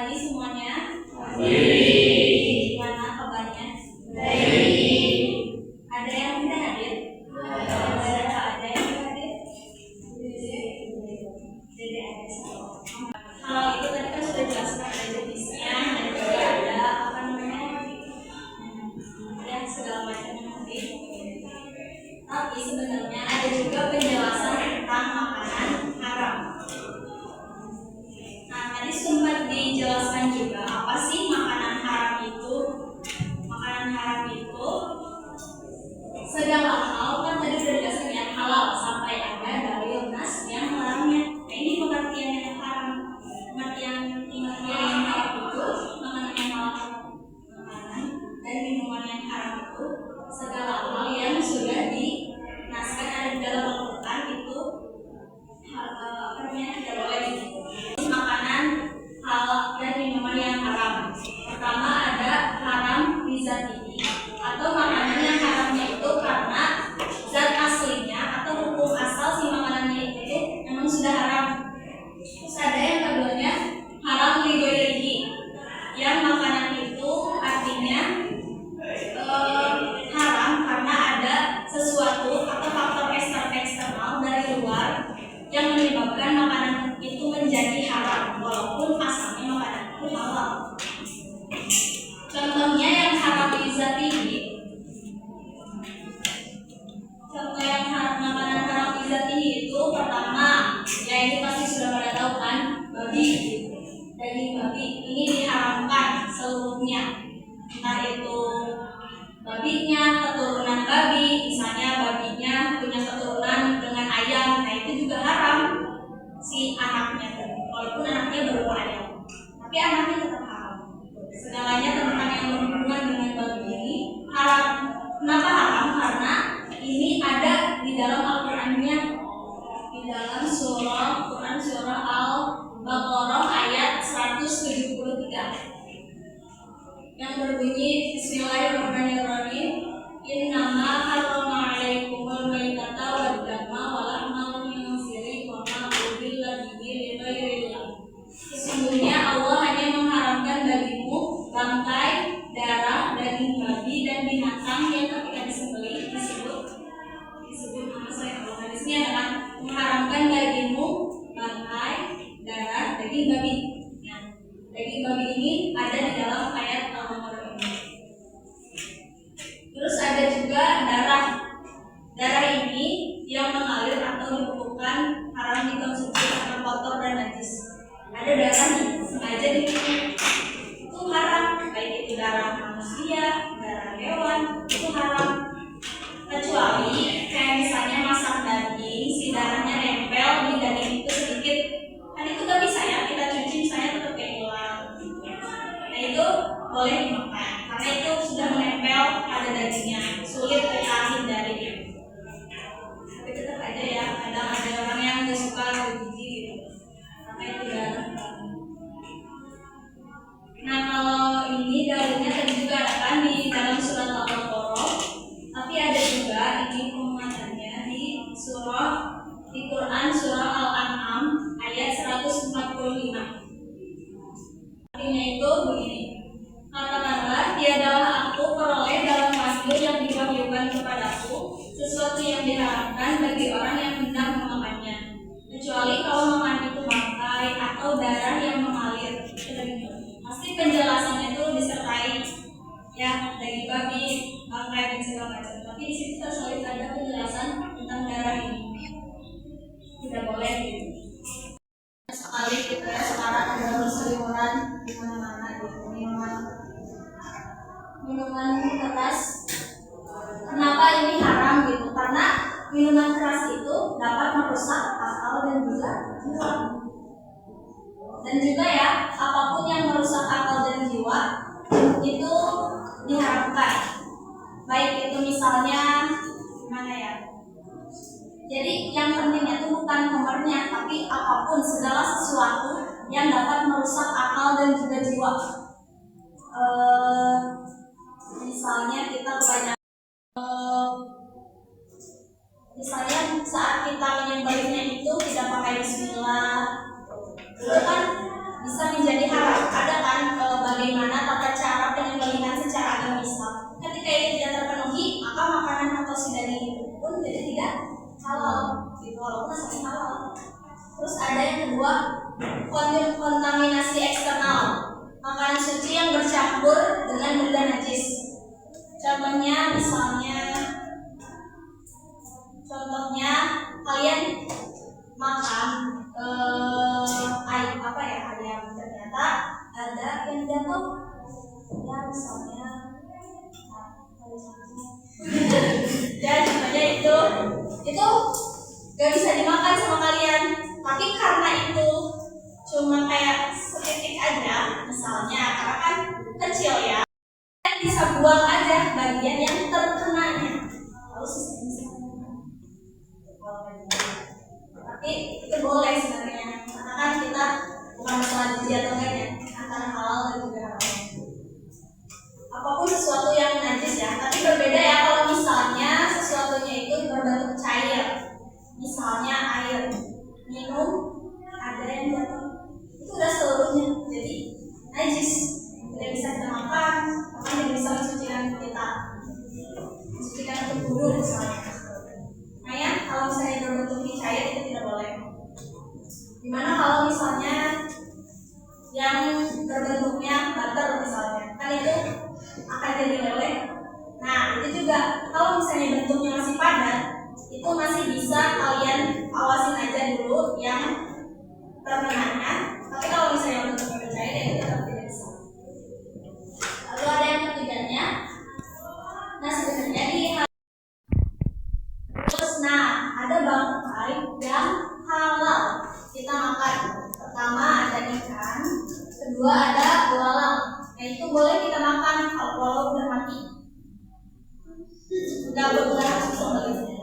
pagi semuanya. Baik. Gimana kabarnya? Baik. Ada yang tidak hadir? Ada yang tidak hadir? Jadi ada satu. Kalau itu tadi kan sudah jelaskan ada jenisnya dan juga ada apa namanya dan segala macamnya nanti. Tapi sebenarnya ada juga penjelasan tentang makanan haram. Nah, tadi sempat dijelaskan juga apa sih makanan haram itu. Makanan haram itu segala hal, kan tadi sudah dijelaskan yang halal sampai ada dalil nas yang melarangnya. Nah, ini pengertian yang haram. Pengertian yang haram itu makanan yang halal, makanan dan minuman yang haram itu segala hal yang sudah dinaskan ada di dalam Al-Quran itu tidak boleh gitu. Makanan halal dan minuman yang haram. Pertama ada haram bizatihi atau makanan yang haramnya itu karena zat aslinya atau hukum asal si makanannya itu memang sudah haram. Terus ada yang keduanya haram lighairihi, yang makanan itu artinya haram karena ada sesuatu atau faktor eksternal dari luar yang menyebabkan makanan itu menjadi haram walaupun asalnya makanan itu halal. Contohnya yang haram bizatihi. Contoh yang makanan haram bizatihi itu pertama, ya ini pasti sudah pada tahu kan, babi. Daging babi ini diharamkan seluruhnya. Entah itu babinya, keturunan babi, misalnya babinya punya keturunan dengan ayam, nah itu juga haram si anaknya, walaupun anaknya berupa ayam, tapi anaknya tetap haram. Segalanya tentang yang berhubungan dengan babi ini haram. Kenapa haram? Karena ini ada di dalam Al-Qur'annya, di dalam surah Quran surah Al-Baqarah ayat 173 yang berbunyi Bismillahirrahmanirrahim. Innama harrama 'alaikumul maitata wad dama wa lahmal khinziri wa ma uhilla bihi li ghairillah. Sesungguhnya Allah hanya mengharamkan bagimu bangkai, darah, daging babi dan binatang yang ketika disembelih disebut nama saya. Hadisnya adalah mengharamkan bagimu bangkai, darah, daging babi. Daging babi ini ada di dalam ayat Al-Baqarah ini. Terus ada juga darah. Darah ini yang mengalir atau dibekukan haram dikonsumsi karena kotor dan najis. Ada darah nih sengaja diminum, itu haram. Baik itu darah manusia, darah hewan, itu haram. Kecuali kayak misalnya masak daging, si darahnya nempel di daging itu sedikit, kan itu gak bisa ya kita cuci, misalnya tetap kayak hilang. Nah itu boleh dimakan karena itu sudah menempel pada dagingnya, sulit terhindari. Tapi tetap aja ya, kadang ada orang yang gak suka gigi gitu karena itu darah. Nah kalau ini dalilnya tadi juga ada kan di dalam surat Al-Baqarah, tapi ada juga ini penguatannya di Quran surah Al-An'am ayat 145. Artinya itu begini, katakanlah tiadalah aku peroleh dalam wahyu yang diwahyukan kepadaku sesuatu yang diharamkan bagi orang yang hendak memakannya, kecuali kalau makan itu bangkai atau darah yang mengalir. Pasti penjelasannya itu disertai ya daging babi, bangkai dan segala macam. Tapi di situ tersulit ada penjelasan tentang darah ini. Tidak boleh gitu. Sekali kita sekarang ada berseliweran di mana-mana gitu, minuman keras. Kenapa ini haram gitu? Karena minuman keras itu dapat merusak akal dan juga jiwa. Dan juga ya, apapun yang merusak akal dan jiwa itu diharamkan. Baik itu misalnya gimana ya? Jadi yang pentingnya itu bukan nomornya, tapi apapun, segala sesuatu yang dapat merusak akal dan juga jiwa. Misalnya kita banyak, misalnya saat kita menyembelihnya itu tidak pakai bismillah, itu kan bisa menjadi haram. Ada halal, gitu, walaupun asalnya halal. Terus ada yang kedua, kontaminasi eksternal, makanan suci yang bercampur dengan benda najis. Contohnya kalian makan ayam ternyata ada yang jatuh, ya misalnya ya contohnya itu gak bisa dimakan sama kalian, tapi karena itu cuma kayak setitik aja misalnya, karena kan kecil ya, kalian bisa buang aja bagian yang terkenanya, lalu sisanya tapi itu boleh sebenarnya, karena kan kita bukan masalah jijik atau enggaknya, antara halal dan juga haram. Apapun sesuatu yang najis ya, tapi berbeda ya kalau misalnya sesuatunya itu berbentuk cair, misalnya air minum ada yang jatuh, itu udah seluruhnya jadi najis, tidak bisa kita makan, bahkan tidak bisa mensucikan kita, mensucikan untuk wudhu misalnya. Makanya kalau misalnya berbentuk cair itu tidak boleh. Gimana kalau misalnya yang berbentuknya butter misalnya, kan itu akan jadi leleh. Nah itu juga kalau misalnya bentuknya masih padat, itu masih bisa kalian awasin aja dulu yang terkenanya. Tapi kalau misalnya bentuknya cair, itu tetap tidak bisa. Lalu ada yang ketiganya, nah sebenarnya ada bangkai yang halal kita makan. Pertama ada ikan, kedua ada belalang. Nah itu boleh kita makan kalau udah mati. Nggak harus disembelih.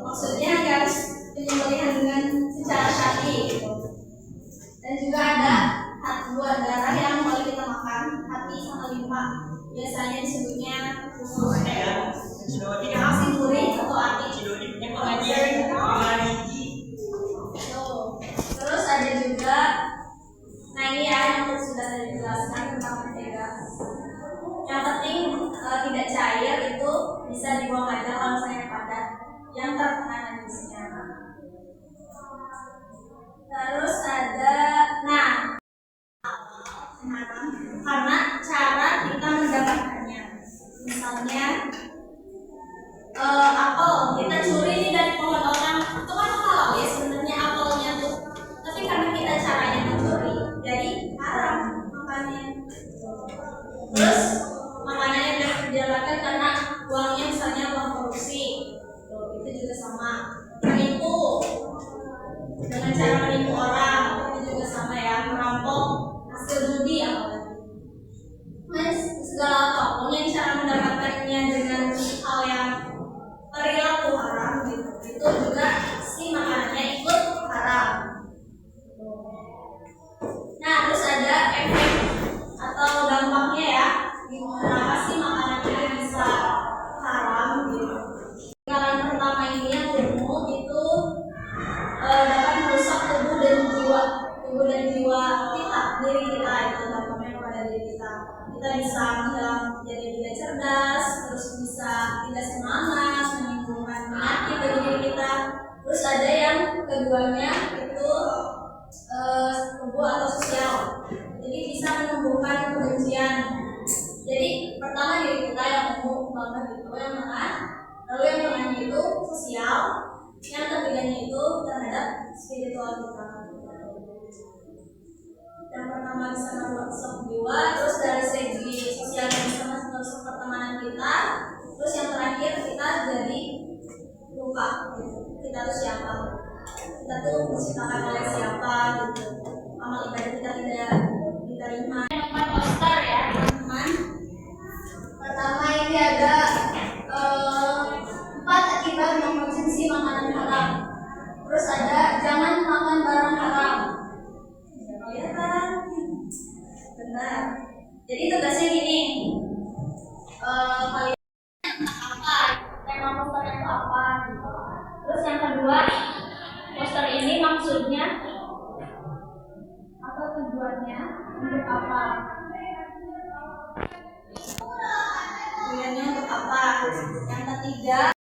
Maksudnya nggak harus penyembelihan dengan secara syar'i gitu. Dan juga ada buah darah yang boleh kita makan, hati sama limpa. Biasanya disebutnya duri atau ati. Terus ada juga, nah ini ya yang sudah saya jelaskan tentang mentega. Yang penting tidak cair, itu bisa dibuang aja kalau saya padat, yang terkena najisnya. Terus ada, karena cara kita mendapatkannya. Misalnya apel kita curi nih dari pohon orang, itu kan halal ya sebenarnya apelnya tuh, tapi karena kita caranya mencuri jadi haram makannya. Terus makanannya didapatkan karena uangnya misalnya uang korupsi, itu juga sama. Menipu dengan cara menipu orang, itu juga sama ya, merampok hasil judi apalagi. Mas segala apapun yang cara mendapatkannya dengan hal yang perilaku haram gitu, itu juga si makanannya ikut haram. Nah terus ada efek atau dampaknya ya, kenapa sih makanannya bisa haram gitu. Lingkaran pertama ini yang umum itu dapat merusak tubuh dan jiwa kita, diri kita, itu dampaknya kepada diri kita. Kita bisa jadi tidak cerdas, terus bisa tidak semangat, menimbulkan penyakit bagi diri kita. Terus ada yang keduanya itu tubuh atau sosial, jadi bisa menumbuhkan kebencian. Jadi pertama diri kita yang umum banget itu yang mana, lalu yang tengahnya itu sosial, yang ketiganya itu terhadap spiritual kita. Yang pertama bisa merusak jiwa, terus dari segi sosial bisa merusak pertemanan kita, terus yang terakhir kita jadi lupa gitu. Kita tuh siapa? Kita tuh diciptakan oleh siapa gitu. Amal ibadah kita tidak diterima. Empat poster ya teman-teman. Pertama ini ada 4 akibat mengkonsumsi makanan haram. Terus ada jangan makan barang haram. Kelihatan? Benar. Jadi tugasnya gini. Kalian apa? Tema poster itu apa? Terus yang kedua, poster ini maksudnya atau tujuannya untuk apa? Tujuannya untuk apa? Yang ketiga,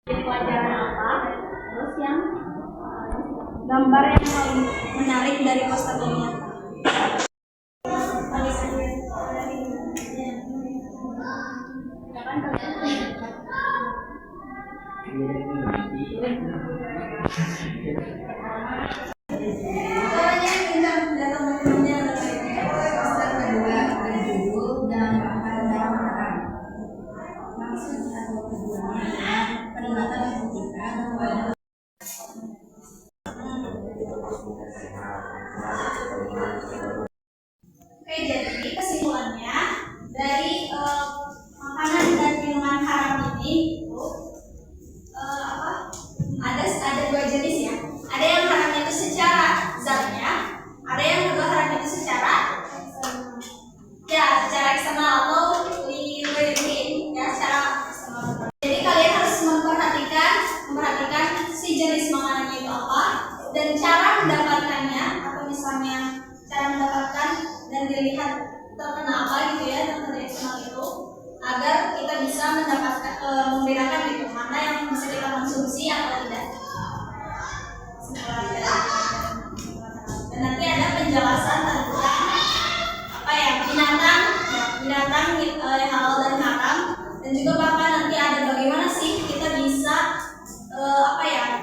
Pelajaran apa? Terus yang gambar yang paling menarik dari poster ini apa? Oke, jadi kesimpulannya dari makanan dan minuman haram ini itu ada dua jenis ya. Ada yang haramnya itu secara zatnya, ada yang kedua haramnya itu secara eksternal atau ya secara eksternal. Jadi kalian harus memperhatikan si jenis makanannya itu apa dan cara mendapatkannya, atau misalnya cara mendapatkan dan dilihat terkena apa gitu ya dari eksternal itu, agar kita bisa mendapatkan membedakan gitu mana yang bisa kita konsumsi atau tidak. Dan nanti ada penjelasan tentang binatang halal dan haram, dan juga bahkan nanti ada bagaimana sih kita bisa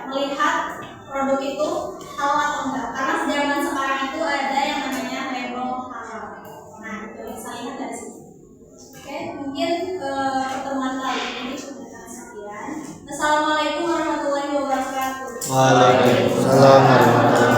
melihat produk itu halal atau enggak, karena zaman sekarang itu ada yang namanya label halal. Nah, itu bisa lihat dari sini. Oke, mungkin pertemuan kali ini cukup sekian. Assalamualaikum warahmatullahi wabarakatuh. Waalaikumsalam warahmatullahi wabarakatuh.